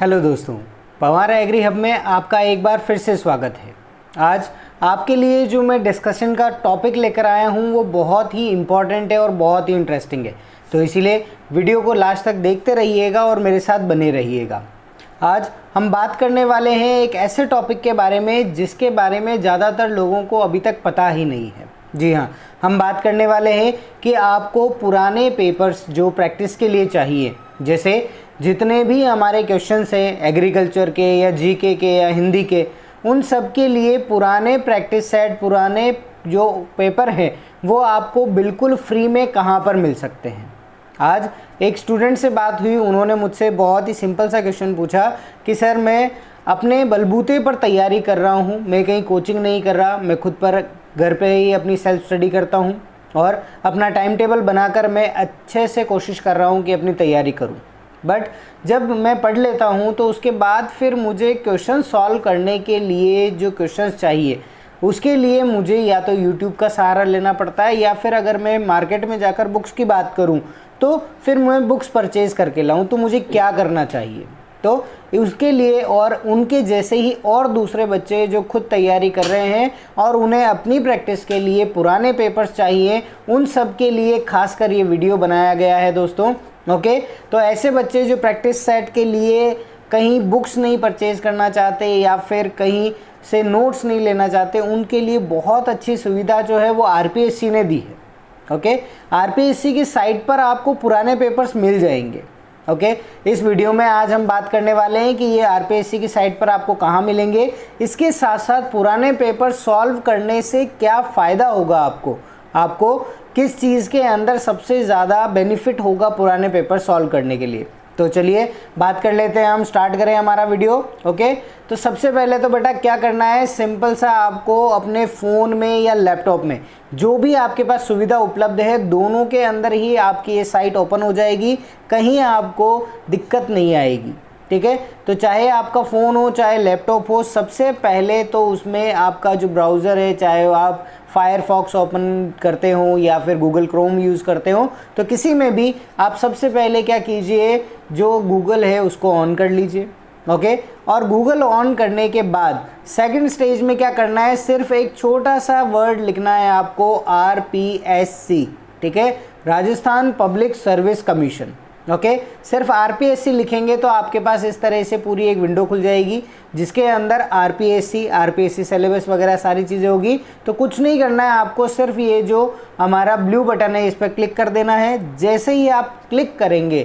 Hello दोस्तों, Pawar agree hub में आपका एक बार फिर से स्वागत है। आज आपके लिए जो मैं डिस्कशन का टॉपिक लेकर आया हूं वो बहुत ही इम्पॉर्टेंट है और बहुत ही इंटरेस्टिंग है, तो इसीलिए वीडियो को लास्ट तक देखते रहिएगा और मेरे साथ बने रहिएगा। आज हम बात करने वाले हैं एक ऐसे टॉपिक के बारे में जिसके बारे में ज़्यादातर लोगों को अभी तक पता ही नहीं है। जी हाँ, हम बात करने वाले हैं कि आपको पुराने पेपर्स जो प्रैक्टिस के लिए चाहिए, जैसे जितने भी हमारे क्वेश्चंस हैं एग्रीकल्चर के या जीके के या हिंदी के, उन सब के लिए पुराने प्रैक्टिस सेट, पुराने जो पेपर हैं वो आपको बिल्कुल फ्री में कहाँ पर मिल सकते हैं। आज एक स्टूडेंट से बात हुई, उन्होंने मुझसे बहुत ही सिंपल सा क्वेश्चन पूछा कि सर मैं अपने बलबूते पर तैयारी कर रहा हूँ, मैं कहीं कोचिंग नहीं कर रहा, मैं खुद पर घर पे ही अपनी सेल्फ स्टडी करता हूँ और अपना टाइम टेबल बनाकर मैं अच्छे से कोशिश कर रहा हूँ कि अपनी तैयारी करूँ, बट जब मैं पढ़ लेता हूँ तो उसके बाद फिर मुझे क्वेश्चन सॉल्व करने के लिए जो क्वेश्चंस चाहिए उसके लिए मुझे या तो यूट्यूब का सहारा लेना पड़ता है या फिर अगर मैं मार्केट में जाकर बुक्स की बात करूँ तो फिर मैं बुक्स परचेज़ करके लाऊं। तो मुझे क्या करना चाहिए? तो उसके लिए और उनके जैसे ही और दूसरे बच्चे जो खुद तैयारी कर रहे हैं और उन्हें अपनी प्रैक्टिस के लिए पुराने पेपर्स चाहिए, उन सब के लिए खासकर ये वीडियो बनाया गया है दोस्तों। ओके, तो ऐसे बच्चे जो प्रैक्टिस सेट के लिए कहीं बुक्स नहीं परचेज़ करना चाहते या फिर कहीं से नोट्स नहीं लेना चाहते, उनके लिए बहुत अच्छी सुविधा जो है वो आरपीएससी ने दी है। ओके, आरपीएससी की साइट पर आपको पुराने पेपर्स मिल जाएंगे। ओके, इस वीडियो में आज हम बात करने वाले हैं कि ये आरपीएससी की साइट पर आपको कहाँ मिलेंगे, इसके साथ साथ पुराने पेपर सॉल्व करने से क्या फ़ायदा होगा, आपको किस चीज़ के अंदर सबसे ज़्यादा बेनिफिट होगा पुराने पेपर सॉल्व करने के लिए। तो चलिए बात कर लेते हैं, हम स्टार्ट करें हमारा वीडियो। ओके, तो सबसे पहले तो बेटा क्या करना है, सिंपल सा आपको अपने फ़ोन में या लैपटॉप में जो भी आपके पास सुविधा उपलब्ध है, दोनों के अंदर ही आपकी ये साइट ओपन हो जाएगी, कहीं आपको दिक्कत नहीं आएगी। ठीक है, तो चाहे आपका फ़ोन हो चाहे लैपटॉप हो, सबसे पहले तो उसमें आपका जो ब्राउज़र है, चाहे आप फायरफॉक्स ओपन करते हो या फिर गूगल क्रोम यूज़ करते हो, तो किसी में भी आप सबसे पहले क्या कीजिए, जो गूगल है उसको ऑन कर लीजिए। ओके, और गूगल ऑन करने के बाद सेकंड स्टेज में क्या करना है, सिर्फ एक छोटा सा वर्ड लिखना है आपको, आरपीएससी। ठीक है, Rajasthan public service commission. Okay, सिर्फ आरपीएससी लिखेंगे तो आपके पास इस तरह से पूरी एक विंडो खुल जाएगी जिसके अंदर आरपीएससी सिलेबस वगैरह सारी चीज़ें होगी। तो कुछ नहीं करना है आपको, सिर्फ ये जो हमारा ब्लू बटन है इस पर क्लिक कर देना है। जैसे ही आप क्लिक करेंगे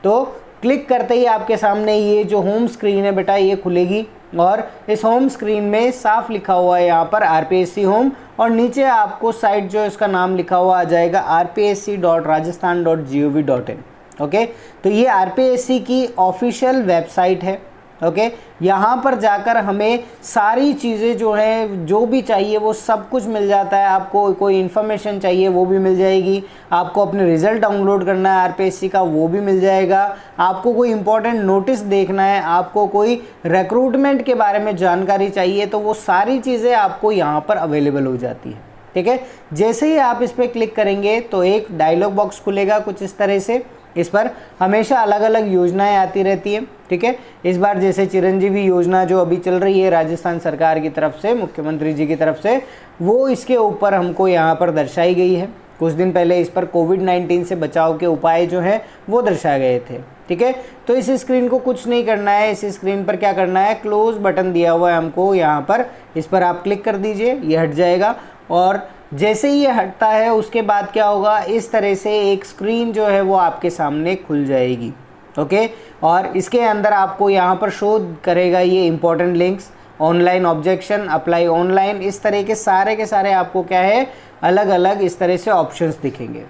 तो क्लिक करते ही आपके सामने ये जो होम स्क्रीन है बेटा ये खुलेगी और इस होम स्क्रीन में साफ लिखा हुआ है यहाँ पर आरपीएससी होम, और नीचे आपको साइट जो इसका नाम लिखा हुआ आ जाएगा rpsc.rajasthan.gov.in। ओके, तो ये आरपीएससी की ऑफिशियल वेबसाइट है। ओके, यहाँ पर जाकर हमें सारी चीज़ें जो है जो भी चाहिए वो सब कुछ मिल जाता है। आपको कोई इन्फॉर्मेशन चाहिए वो भी मिल जाएगी, आपको अपने रिज़ल्ट डाउनलोड करना है आरपीएससी का वो भी मिल जाएगा, आपको कोई इंपॉर्टेंट नोटिस देखना है, आपको कोई रिक्रूटमेंट के बारे में जानकारी चाहिए, तो वो सारी चीज़ें आपको यहाँ पर अवेलेबल हो जाती है। ठीक है, जैसे ही आप इस पर क्लिक करेंगे तो एक डायलॉग बॉक्स खुलेगा कुछ इस तरह से। इस पर हमेशा अलग अलग योजनाएं आती रहती हैं। ठीक है, इस बार जैसे चिरंजीवी योजना जो अभी चल रही है राजस्थान सरकार की तरफ से, मुख्यमंत्री जी की तरफ से, वो इसके ऊपर हमको यहाँ पर दर्शाई गई है। कुछ दिन पहले इस पर कोविड-19 से बचाव के उपाय जो हैं वो दर्शाए गए थे। ठीक है, तो इस स्क्रीन को कुछ नहीं करना है, इस स्क्रीन पर क्या करना है, क्लोज बटन दिया हुआ है हमको यहाँ पर, इस पर आप क्लिक कर दीजिए, ये हट जाएगा। और जैसे ही ये हटता है उसके बाद क्या होगा, इस तरह से एक स्क्रीन जो है वो आपके सामने खुल जाएगी। ओके, और इसके अंदर आपको यहाँ पर शो करेगा ये important links, online objection, apply online, इस तरह के सारे आपको क्या है अलग अलग इस तरह से ऑप्शंस दिखेंगे।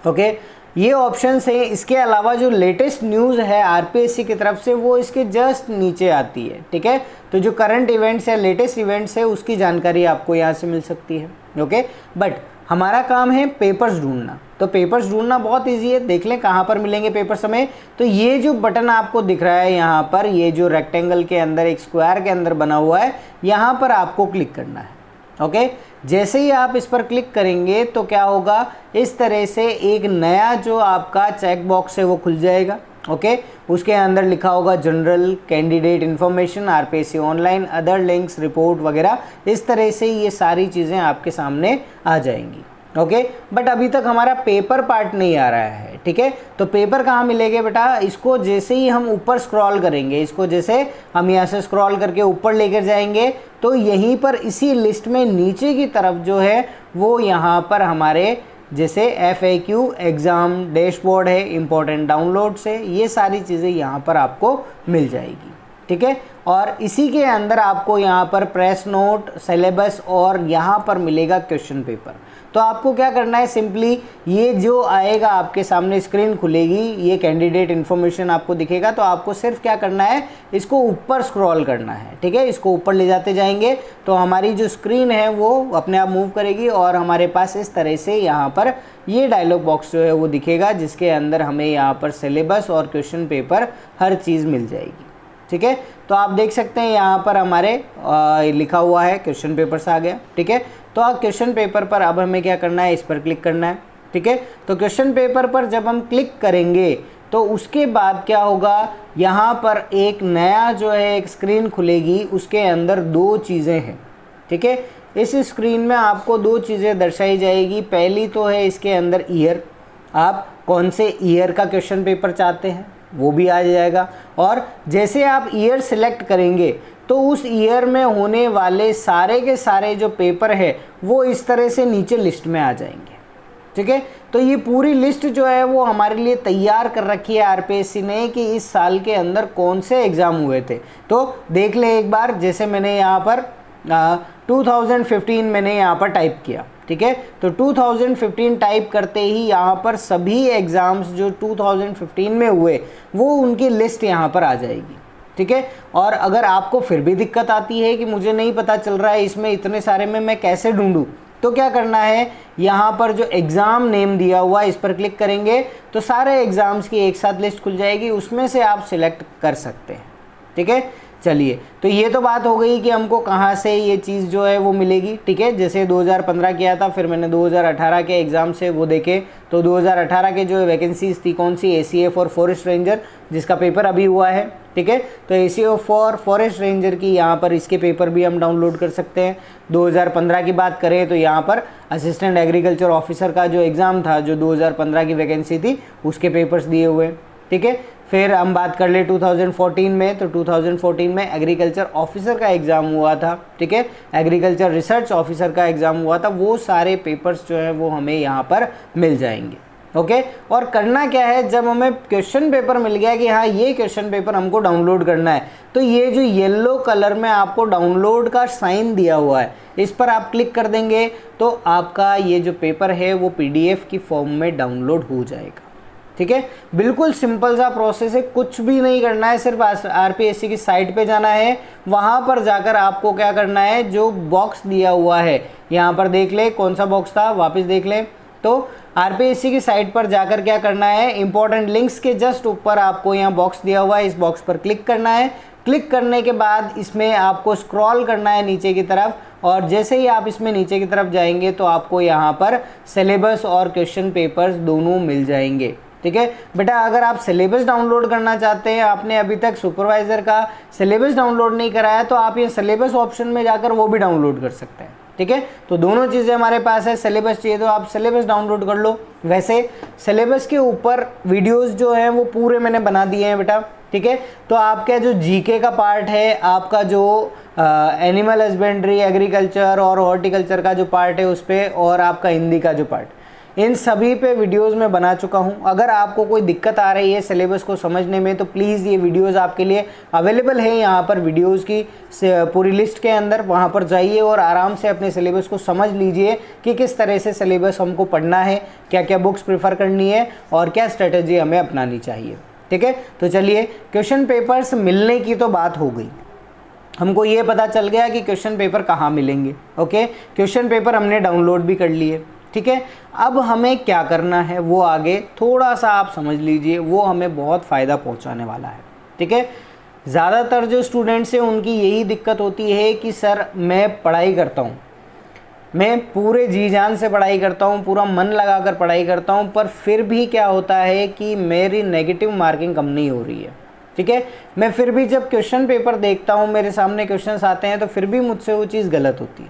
ओके, ये ऑप्शंस हैं। इसके अलावा जो लेटेस्ट न्यूज़ है आरपीएससी की तरफ से वो इसके जस्ट नीचे आती है। ठीक है, तो जो करंट इवेंट्स है, लेटेस्ट इवेंट्स है, उसकी जानकारी आपको यहाँ से मिल सकती है। ओके, बट हमारा काम है पेपर्स ढूंढना, तो पेपर्स ढूंढना बहुत इजी है। देख लें कहाँ पर मिलेंगे पेपर्स हमें, तो ये जो बटन आपको दिख रहा है यहाँ पर, ये जो रेक्टेंगल के अंदर एक स्क्वायर के अंदर बना हुआ है, यहाँ पर आपको क्लिक करना है। ओके, जैसे ही आप इस पर क्लिक करेंगे तो क्या होगा, इस तरह से एक नया जो आपका चेक बॉक्स है वो खुल जाएगा। ओके उसके अंदर लिखा होगा general candidate information, RPSC online, other links, report वगैरह, इस तरह से ये सारी चीज़ें आपके सामने आ जाएंगी। ओके बट अभी तक हमारा पेपर पार्ट नहीं आ रहा है, ठीक है। तो पेपर कहाँ मिलेंगे बेटा, इसको जैसे ही हम ऊपर स्क्रॉल करेंगे, इसको जैसे हम यहाँ से स्क्रॉल करके ऊपर लेकर जाएंगे तो यहीं पर इसी लिस्ट में नीचे की तरफ जो है वो यहाँ पर हमारे जैसे FAQ एग्ज़ाम डैशबोर्ड है, इम्पोर्टेंट डाउनलोड्स है, ये सारी चीज़ें यहाँ पर आपको मिल जाएगी, ठीक है। और इसी के अंदर आपको यहाँ पर प्रेस नोट, सिलेबस और यहाँ पर मिलेगा क्वेश्चन पेपर। तो आपको क्या करना है, सिंपली ये जो आएगा आपके सामने स्क्रीन खुलेगी, ये कैंडिडेट इन्फॉर्मेशन आपको दिखेगा, तो आपको सिर्फ क्या करना है, इसको ऊपर स्क्रॉल करना है, ठीक है। इसको ऊपर ले जाते जाएंगे तो हमारी जो स्क्रीन है वो अपने आप मूव करेगी और हमारे पास इस तरह से यहाँ पर ये डायलॉग बॉक्स जो है वो दिखेगा, जिसके अंदर हमें यहाँ पर सिलेबस और क्वेश्चन पेपर हर चीज़ मिल जाएगी, ठीक है। तो आप देख सकते हैं यहाँ पर हमारे लिखा हुआ है क्वेश्चन पेपर्स आ गया, ठीक है। तो आप क्वेश्चन पेपर पर अब हमें क्या करना है, इस पर क्लिक करना है, ठीक है। तो क्वेश्चन पेपर पर जब हम क्लिक करेंगे तो उसके बाद क्या होगा, यहाँ पर एक नया जो है एक स्क्रीन खुलेगी, उसके अंदर दो चीज़ें हैं, ठीक है। इस स्क्रीन में आपको दो चीज़ें दर्शाई जाएगी। पहली तो है इसके अंदर ईयर, आप कौन से ईयर का क्वेश्चन पेपर चाहते हैं वो भी आ जाएगा, और जैसे आप ईयर सिलेक्ट करेंगे तो उस ईयर में होने वाले सारे के सारे जो पेपर है वो इस तरह से नीचे लिस्ट में आ जाएंगे, ठीक है। तो ये पूरी लिस्ट जो है वो हमारे लिए तैयार कर रखी है आरपीएससी ने कि इस साल के अंदर कौन से एग्ज़ाम हुए थे। तो देख ले एक बार, जैसे मैंने यहाँ पर 2015 मैंने यहाँ पर टाइप किया, ठीक है। तो 2015 टाइप करते ही यहाँ पर सभी एग्ज़ाम्स जो 2015 में हुए वो उनकी लिस्ट यहाँ पर आ जाएगी, ठीक है। और अगर आपको फिर भी दिक्कत आती है कि मुझे नहीं पता चल रहा है इसमें इतने सारे में मैं कैसे ढूंढूं, तो क्या करना है, यहाँ पर जो एग्ज़ाम नेम दिया हुआ है इस पर क्लिक करेंगे तो सारे एग्ज़ाम्स की एक साथ लिस्ट खुल जाएगी, उसमें से आप सिलेक्ट कर सकते हैं, ठीक है। चलिए, तो ये तो बात हो गई कि हमको कहाँ से ये चीज़ जो है वो मिलेगी, ठीक है। जैसे 2015 किया था, फिर मैंने 2018 के एग्ज़ाम से वो देखे, तो 2018 के जो वैकेंसीज थी कौन सी, ACF और फॉरेस्ट रेंजर, जिसका पेपर अभी हुआ है, ठीक है। तो ACF और फॉरेस्ट रेंजर की यहाँ पर इसके पेपर भी हम डाउनलोड कर सकते हैं। 2015 की बात करें तो यहाँ पर असिस्टेंट एग्रीकल्चर ऑफिसर का जो एग्ज़ाम था, जो 2015 की वैकेंसी थी, उसके पेपर्स दिए हुए, ठीक है। फिर हम बात कर ले 2014 में, तो 2014 में एग्रीकल्चर ऑफिसर का एग्ज़ाम हुआ था, ठीक है। एग्रीकल्चर रिसर्च ऑफिसर का एग्ज़ाम हुआ था, वो सारे पेपर्स जो है वो हमें यहाँ पर मिल जाएंगे, ओके। और करना क्या है, जब हमें क्वेश्चन पेपर मिल गया कि हाँ ये क्वेश्चन पेपर हमको डाउनलोड करना है, तो ये जो येलो कलर में आपको डाउनलोड का साइन दिया हुआ है, इस पर आप क्लिक कर देंगे तो आपका ये जो पेपर है वो PDF की फॉर्म में डाउनलोड हो जाएगा, ठीक है। बिल्कुल सिंपल सा प्रोसेस है, कुछ भी नहीं करना है, सिर्फ आरपीएससी की साइट पे जाना है, वहाँ पर जाकर आपको क्या करना है, जो बॉक्स दिया हुआ है यहाँ पर देख ले, कौन सा बॉक्स था वापस देख ले। तो आरपीएससी की साइट पर जाकर क्या करना है, इंपॉर्टेंट लिंक्स के जस्ट ऊपर आपको यहाँ बॉक्स दिया हुआ है, इस बॉक्स पर क्लिक करना है। क्लिक करने के बाद इसमें आपको स्क्रॉल करना है नीचे की तरफ, और जैसे ही आप इसमें नीचे की तरफ जाएंगे तो आपको यहाँ पर सिलेबस और क्वेश्चन पेपर्स दोनों मिल जाएंगे, ठीक है। बेटा अगर आप सिलेबस डाउनलोड करना चाहते हैं, आपने अभी तक सुपरवाइज़र का सिलेबस डाउनलोड नहीं कराया, तो आप ये सिलेबस ऑप्शन में जाकर वो भी डाउनलोड कर सकते हैं, ठीक है। तो दोनों चीज़ें हमारे पास है, सिलेबस चाहिए तो आप सिलेबस डाउनलोड कर लो। वैसे सिलेबस के ऊपर वीडियोस जो हैं वो पूरे मैंने बना दिए हैं बेटा, ठीक है। तो आपका जो जीके का पार्ट है, आपका जो एनिमल हस्बेंड्री, एग्रीकल्चर और हॉर्टिकल्चर का जो पार्ट है उस पर, और आपका हिंदी का जो पार्ट, इन सभी पे वीडियोस मैं बना चुका हूं। अगर आपको कोई दिक्कत आ रही है सिलेबस को समझने में तो प्लीज़ ये वीडियोस आपके लिए अवेलेबल है यहाँ पर वीडियोस की पूरी लिस्ट के अंदर, वहाँ पर जाइए और आराम से अपने सिलेबस को समझ लीजिए कि किस तरह से सिलेबस हमको पढ़ना है, क्या क्या बुक्स प्रेफर करनी है और क्या स्ट्रेटजी हमें अपनानी चाहिए, ठीक है। तो चलिए, क्वेश्चन पेपर्स मिलने की तो बात हो गई, हमको ये पता चल गया कि क्वेश्चन पेपर कहाँ मिलेंगे, ओके। क्वेश्चन पेपर हमने डाउनलोड भी कर लिए, ठीक है। अब हमें क्या करना है वो आगे थोड़ा सा आप समझ लीजिए, वो हमें बहुत फ़ायदा पहुंचाने वाला है, ठीक है। ज़्यादातर जो स्टूडेंट्स हैं उनकी यही दिक्कत होती है कि सर मैं पढ़ाई करता हूँ, मैं पूरे जी जान से पढ़ाई करता हूँ, पूरा मन लगाकर पढ़ाई करता हूँ, पर फिर भी क्या होता है कि मेरी नेगेटिव मार्किंग कम नहीं हो रही है। ठीक है, मैं फिर भी जब क्वेश्चन पेपर देखता हूँ, मेरे सामने क्वेश्चंस आते हैं, तो फिर भी मुझसे वो चीज़ गलत होती है।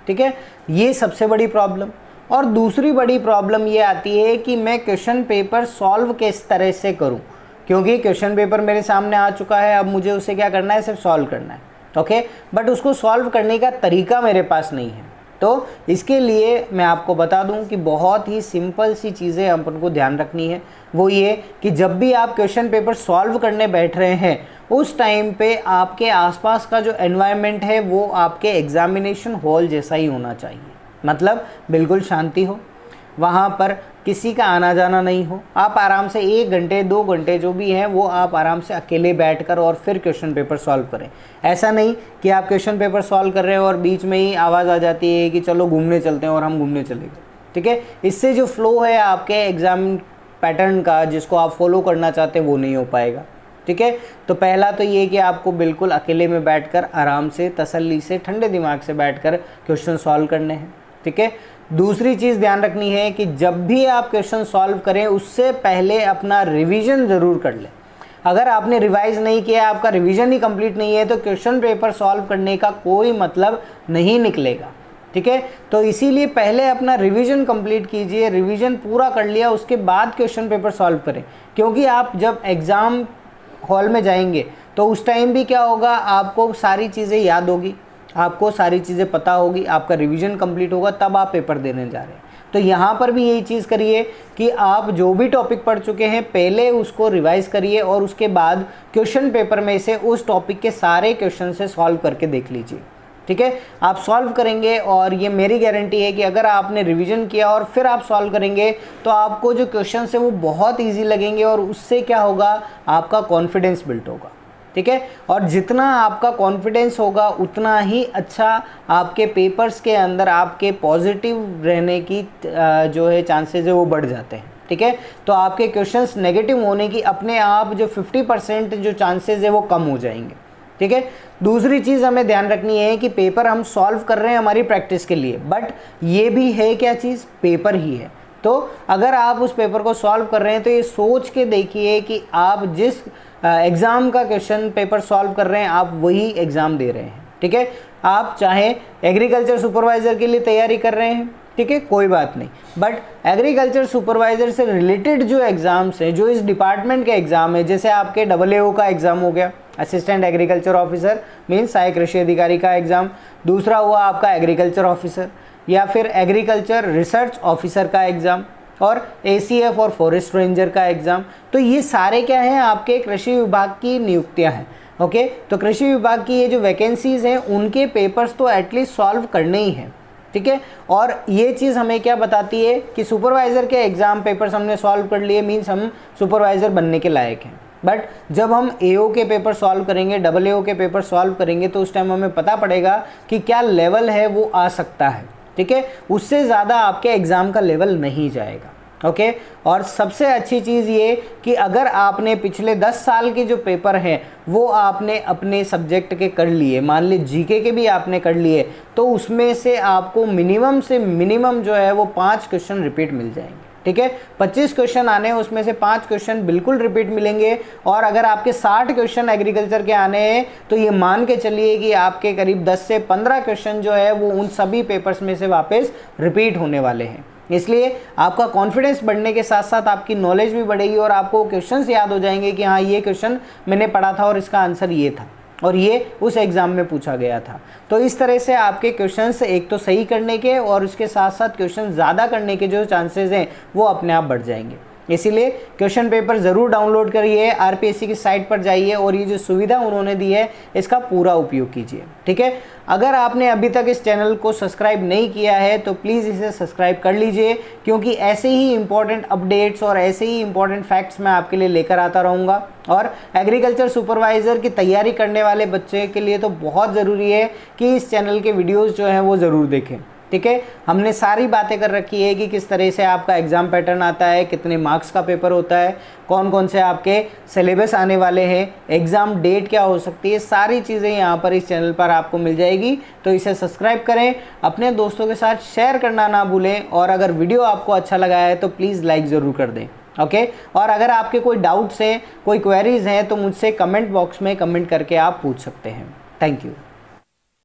ठीक है, ये सबसे बड़ी प्रॉब्लम। और दूसरी बड़ी प्रॉब्लम ये आती है कि मैं क्वेश्चन पेपर सॉल्व किस तरह से करूँ, क्योंकि क्वेश्चन पेपर मेरे सामने आ चुका है, अब मुझे उसे क्या करना है, सिर्फ सॉल्व करना है। ओके, बट उसको सॉल्व करने का तरीका मेरे पास नहीं है। तो इसके लिए मैं आपको बता दूं कि बहुत ही सिंपल सी चीज़ें अपन को ध्यान रखनी है। वो ये कि जब भी आप क्वेश्चन पेपर सॉल्व करने बैठ रहे हैं, उस टाइम पे आपके आसपास का जो एनवायरनमेंट है वो आपके एग्जामिनेशन हॉल जैसा ही होना चाहिए। मतलब बिल्कुल शांति हो, वहाँ पर किसी का आना जाना नहीं हो, आप आराम से 1 घंटे 2 घंटे जो भी है वो आप आराम से अकेले बैठकर और फिर क्वेश्चन पेपर सॉल्व करें। ऐसा नहीं कि आप क्वेश्चन पेपर सॉल्व कर रहे हो और बीच में ही आवाज़ आ जाती है कि चलो घूमने चलते हैं और हम घूमने चले गए। ठीक है, इससे जो फ्लो है आपके एग्ज़ाम पैटर्न का, जिसको आप फॉलो करना चाहते हैं, वो नहीं हो पाएगा। ठीक है, तो पहला तो ये कि आपको बिल्कुल अकेले में बैठकर आराम से तसल्ली से ठंडे दिमाग से बैठकर क्वेश्चन सॉल्व करने हैं। ठीक है, दूसरी चीज़ ध्यान रखनी है कि जब भी आप क्वेश्चन सॉल्व करें उससे पहले अपना रिवीजन ज़रूर कर लें। अगर आपने रिवाइज नहीं किया, आपका रिवीजन ही कंप्लीट नहीं है, तो क्वेश्चन पेपर सॉल्व करने का कोई मतलब नहीं निकलेगा। ठीक है, तो इसीलिए पहले अपना रिवीजन कंप्लीट कीजिए, रिवीजन पूरा कर लिया उसके बाद क्वेश्चन पेपर सॉल्व करें। क्योंकि आप जब एग्ज़ाम हॉल में जाएंगे तो उस टाइम भी क्या होगा, आपको सारी चीज़ें याद होगी, आपको सारी चीज़ें पता होगी, आपका रिवीजन कंप्लीट होगा, तब आप पेपर देने जा रहे हैं। तो यहाँ पर भी यही चीज़ करिए कि आप जो भी टॉपिक पढ़ चुके हैं पहले उसको रिवाइज करिए और उसके बाद क्वेश्चन पेपर में से उस टॉपिक के सारे क्वेश्चन से सॉल्व करके देख लीजिए। ठीक है, आप सॉल्व करेंगे और ये मेरी गारंटी है कि अगर आपने रिवीजन किया और फिर आप सॉल्व करेंगे तो आपको जो क्वेश्चन है वो बहुत ईजी लगेंगे और उससे क्या होगा, आपका कॉन्फिडेंस बिल्ड होगा। ठीक है, और जितना आपका कॉन्फिडेंस होगा उतना ही अच्छा आपके पेपर्स के अंदर आपके पॉजिटिव रहने की जो है चांसेस है वो बढ़ जाते हैं। ठीक है, तो आपके क्वेश्चंस नेगेटिव होने की अपने आप जो 50% जो चांसेस है वो कम हो जाएंगे। ठीक है, दूसरी चीज़ हमें ध्यान रखनी है कि पेपर हम सॉल्व कर रहे हैं हमारी प्रैक्टिस के लिए, बट ये भी है क्या चीज़, पेपर ही है। तो अगर आप उस पेपर को सॉल्व कर रहे हैं तो ये सोच के देखिए कि आप जिस एग्ज़ाम का क्वेश्चन पेपर सॉल्व कर रहे हैं आप वही एग्ज़ाम दे रहे हैं। ठीक है, आप चाहे एग्रीकल्चर सुपरवाइज़र के लिए तैयारी कर रहे हैं, ठीक है, कोई बात नहीं, बट एग्रीकल्चर सुपरवाइज़र से रिलेटेड जो एग्ज़ाम्स हैं, जो इस डिपार्टमेंट के एग्ज़ाम है, जैसे आपके AAO का एग्ज़ाम हो गया, असिस्टेंट एग्रीकल्चर ऑफिसर मीन्स सहायक कृषि अधिकारी का एग्ज़ाम, दूसरा हुआ आपका एग्रीकल्चर ऑफिसर या फिर एग्रीकल्चर रिसर्च ऑफिसर का एग्ज़ाम, और ACF और फॉरेस्ट रेंजर का एग्ज़ाम। तो ये सारे क्या हैं, आपके कृषि विभाग की नियुक्तियां हैं। ओके, तो कृषि विभाग की ये जो वैकेंसीज़ हैं उनके पेपर्स तो एटलीस्ट सॉल्व करने ही हैं। ठीक है, और ये चीज़ हमें क्या बताती है कि सुपरवाइज़र के एग्ज़ाम पेपर्स हमने सॉल्व कर लिए मीन्स हम सुपरवाइज़र बनने के लायक हैं। बट जब हम AO के पेपर सॉल्व करेंगे, AAO के पेपर सॉल्व करेंगे, तो उस टाइम हमें पता पड़ेगा कि क्या लेवल है वो आ सकता है। ठीक है, उससे ज़्यादा आपके एग्ज़ाम का लेवल नहीं जाएगा। ओके, और सबसे अच्छी चीज़ ये कि अगर आपने पिछले 10 साल के जो पेपर हैं वो आपने अपने सब्जेक्ट के कर लिए, मान ली GK के भी आपने कर लिए, तो उसमें से आपको मिनिमम से मिनिमम जो है वो 5 क्वेश्चन रिपीट मिल जाएंगे। ठीक है, 25 क्वेश्चन आने हैं, उसमें से 5 क्वेश्चन बिल्कुल रिपीट मिलेंगे। और अगर आपके 60 क्वेश्चन एग्रीकल्चर के आने हैं तो ये मान के चलिए कि आपके करीब 10 से 15 क्वेश्चन जो है वो उन सभी पेपर्स में से वापस रिपीट होने वाले हैं। इसलिए आपका कॉन्फिडेंस बढ़ने के साथ साथ आपकी नॉलेज भी बढ़ेगी और आपको क्वेश्चंस याद हो जाएंगे कि हाँ, ये क्वेश्चन मैंने पढ़ा था और इसका आंसर ये था और ये उस एग्ज़ाम में पूछा गया था। तो इस तरह से आपके क्वेश्चंस एक तो सही करने के और उसके साथ साथ क्वेश्चन ज़्यादा करने के जो चांसेस हैं वो अपने आप बढ़ जाएंगे। इसीलिए क्वेश्चन पेपर ज़रूर डाउनलोड करिए, RPSC की साइट पर जाइए और ये जो सुविधा उन्होंने दी है इसका पूरा उपयोग कीजिए। ठीक है, अगर आपने अभी तक इस चैनल को सब्सक्राइब नहीं किया है तो प्लीज़ इसे सब्सक्राइब कर लीजिए, क्योंकि ऐसे ही इंपॉर्टेंट अपडेट्स और ऐसे ही इंपॉर्टेंट फैक्ट्स मैं आपके लिए लेकर आता रहूँगा। और एग्रीकल्चर सुपरवाइज़र की तैयारी करने वाले बच्चे के लिए तो बहुत ज़रूरी है कि इस चैनल के वीडियोज़ जो हैं वो ज़रूर देखें। ठीक है। हमने सारी बातें कर रखी है कि किस तरह से आपका एग्ज़ाम पैटर्न आता है, कितने मार्क्स का पेपर होता है, कौन कौन से आपके सिलेबस आने वाले हैं, एग्ज़ाम डेट क्या हो सकती है, सारी चीज़ें यहाँ पर इस चैनल पर आपको मिल जाएगी। तो इसे सब्सक्राइब करें, अपने दोस्तों के साथ शेयर करना ना भूलें, और अगर वीडियो आपको अच्छा लगा है तो प्लीज़ लाइक ज़रूर कर दें। ओके। और अगर आपके कोई डाउट्स हैं, कोई क्वेरीज़ हैं, तो मुझसे कमेंट बॉक्स में कमेंट करके आप पूछ सकते हैं। Thank you.